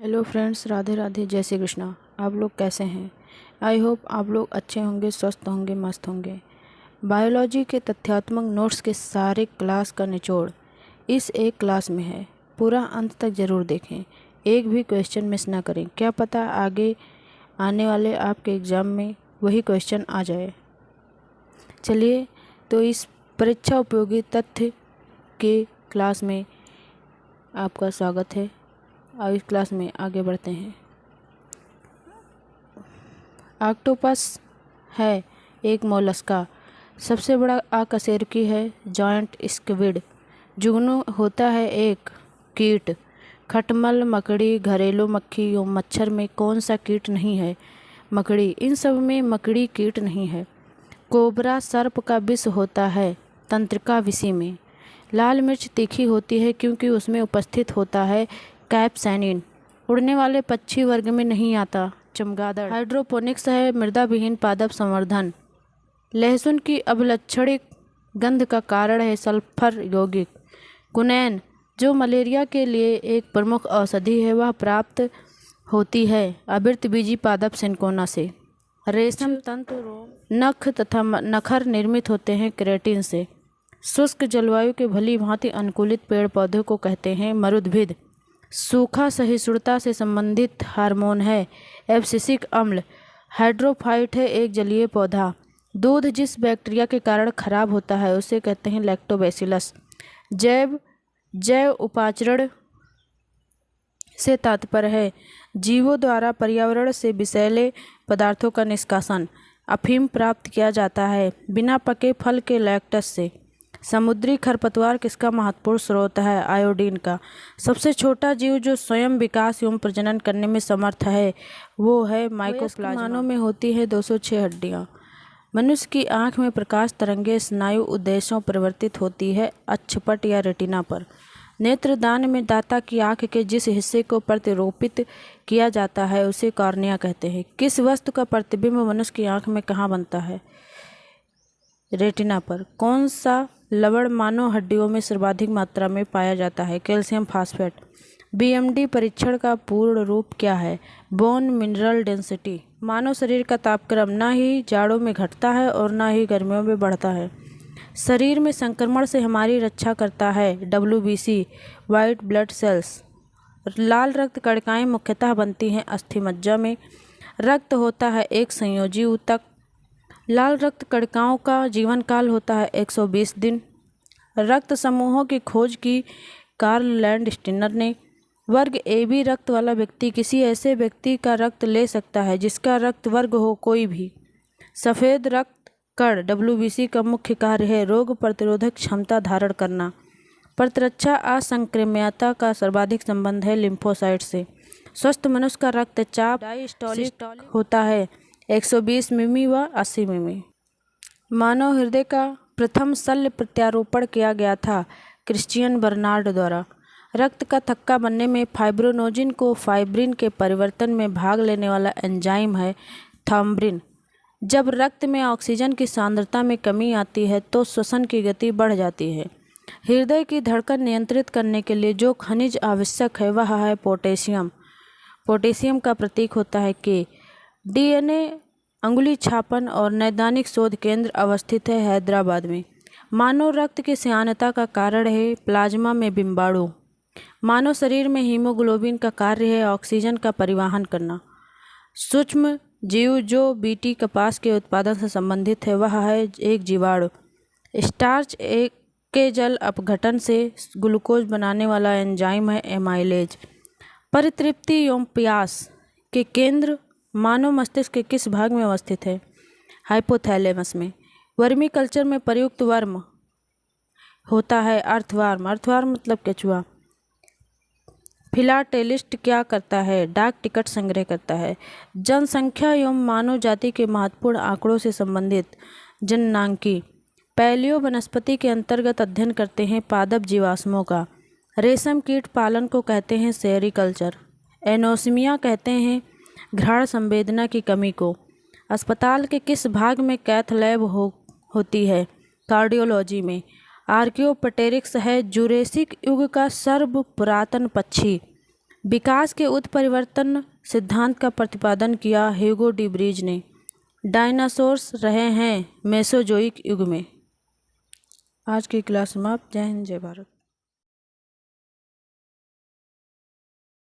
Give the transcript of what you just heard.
Hello friends, Radhe Radhe, जय श्री कृष्णा। आप लोग कैसे हैं? आई होप आप लोग अच्छे होंगे, स्वस्थ होंगे, मस्त होंगे। बायोलॉजी के तथ्यात्मक नोट्स के सारे क्लास का निचोड़ इस एक क्लास में है। पूरा अंत तक ज़रूर देखें, एक भी क्वेश्चन मिस ना करें। क्या पता आगे आने वाले आपके एग्ज़ाम में वही क्वेश्चन आ जाए। चलिए, तो इस परीक्षा उपयोगी तथ्य के क्लास में आपका स्वागत है। अब इस क्लास में आगे बढ़ते हैं। ऑक्टोपस है एक मोलस्का। सबसे बड़ा अकशेरुकी है जॉइंट स्क्विड। जुगनू होता है एक कीट। खटमल, मकड़ी, घरेलू मक्खी और मच्छर में कौन सा कीट नहीं है? मकड़ी। इन सब में मकड़ी कीट नहीं है। कोबरा सर्प का विष होता है तंत्रिका विषि में। लाल मिर्च तीखी होती है क्योंकि उसमें उपस्थित होता है कैप्सैनिन। उड़ने वाले पक्षी वर्ग में नहीं आता चमगादड़। हाइड्रोपोनिक्स है मृदा विहीन पादप संवर्धन। लहसुन की अवलक्षणिक गंध का कारण है सल्फर यौगिक। कुनैन, जो मलेरिया के लिए एक प्रमुख औषधि है, वह प्राप्त होती है आवृतबीजी पादप सिनकोना से। रेशम तंतु नख तथा नखर निर्मित होते हैं केराटिन से। शुष्क जलवायु के भली भांति अनुकूलित पेड़ पौधों को कहते हैं मरुद्भिद। सूखा सहिष्णुता से संबंधित हार्मोन है एब्सिसिक अम्ल। हाइड्रोफाइट है एक जलीय पौधा। दूध जिस बैक्टीरिया के कारण खराब होता है उसे कहते हैं लैक्टोबैसिलस। जैव उपाचरण से तात्पर्य है जीवों द्वारा पर्यावरण से विषैले पदार्थों का निष्कासन। अफीम प्राप्त किया जाता है बिना पके फल के लैक्टस से। समुद्री खरपतवार किसका महत्वपूर्ण स्रोत है? आयोडीन का। सबसे छोटा जीव जो स्वयं विकास एवं प्रजनन करने में समर्थ है वो है माइकोप्लाज्मा। मानव में होती है 206 हड्डियाँ। मनुष्य की आँख में प्रकाश तरंगे स्नायु उद्देश्यों परिवर्तित होती है अक्षपट या रेटिना पर। नेत्रदान में दाता की आँख के जिस हिस्से को प्रतिरूपित किया जाता है उसे कॉर्निया कहते हैं। किस वस्तु का प्रतिबिंब मनुष्य की आँख में कहाँ बनता है? रेटिना पर। कौन सा लवण मानव हड्डियों में सर्वाधिक मात्रा में पाया जाता है? Calcium phosphate. बीएमडी परीक्षण का पूर्ण रूप क्या है? Bone mineral density. मानव शरीर का तापक्रम ना ही जाड़ों में घटता है और ना ही गर्मियों में बढ़ता है। शरीर में संक्रमण से हमारी रक्षा करता है WBC वाइट ब्लड सेल्स। लाल रक्त कणिकाएं मुख्यतः बनती हैं अस्थिमज्जा में। रक्त होता है एक संयोजी ऊतक। लाल रक्त कणिकाओं का जीवन काल होता है 120 दिन। रक्त समूहों की खोज की कार्ल लैंडस्टीनर ने। वर्ग AB रक्त वाला व्यक्ति किसी ऐसे व्यक्ति का रक्त ले सकता है जिसका रक्त वर्ग हो कोई भी। सफ़ेद रक्त कण WBC का मुख्य कार्य है रोग प्रतिरोधक क्षमता धारण करना। प्रतिरक्षा असंक्राम्यता का सर्वाधिक संबंध है लिम्फोसाइट से। स्वस्थ मनुष्य का रक्तचाप डायस्टोलिक होता है 120 मिमी व 80 मिमी। मानव हृदय का प्रथम शल्य प्रत्यारोपण किया गया था क्रिश्चियन बर्नार्ड द्वारा। रक्त का थक्का बनने में फाइब्रोनोजिन को फाइब्रिन के परिवर्तन में भाग लेने वाला एंजाइम है थ्रोम्बिन। जब रक्त में ऑक्सीजन की सांद्रता में कमी आती है तो श्वसन की गति बढ़ जाती है। हृदय की धड़कन नियंत्रित करने के लिए जो खनिज आवश्यक है वह है पोटेशियम। पोटेशियम का प्रतीक होता है K। DNA अंगुली छापन और नैदानिक शोध केंद्र अवस्थित है हैदराबाद में। मानव रक्त की श्यानता का कारण है प्लाज्मा में बिम्बाणु। मानव शरीर में हीमोग्लोबिन का कार्य है ऑक्सीजन का परिवहन करना। सूक्ष्म जीव जो बीटी कपास के उत्पादन से संबंधित है वह है एक जीवाणु। स्टार्च के जल अपघटन से ग्लूकोज बनाने वाला एंजाइम है एमाइलेज। परितृप्ति एवं प्यास के केंद्र मानव मस्तिष्क के किस भाग में अवस्थित है? हाइपोथैलेमस में। वर्मी कल्चर में प्रयुक्त वर्म होता है अर्थवार्म। अर्थवार्म मतलब केचुआ। फिलाटेलिस्ट क्या करता है? डाक टिकट संग्रह करता है। जनसंख्या एवं मानव जाति के महत्वपूर्ण आंकड़ों से संबंधित जननांकी। पैलियो वनस्पति के अंतर्गत अध्ययन करते हैं पादप जीवाश्मों का। रेशम कीट पालन को कहते हैं सेरिकल्चर। एनोस्मिया कहते हैं घ्राण संवेदना की कमी को। अस्पताल के किस भाग में कैथ लैब होती है? कार्डियोलॉजी में। आर्कियोप्टेरिक्स है जुरेसिक युग का सर्व पुरातन पक्षी। विकास के उत्परिवर्तन सिद्धांत का प्रतिपादन किया ह्यूगो डी ब्रीज ने। डायनासोर्स रहे हैं मेसोजोइक युग में। आज की क्लास समाप्त। जय हिंद, जय भारत।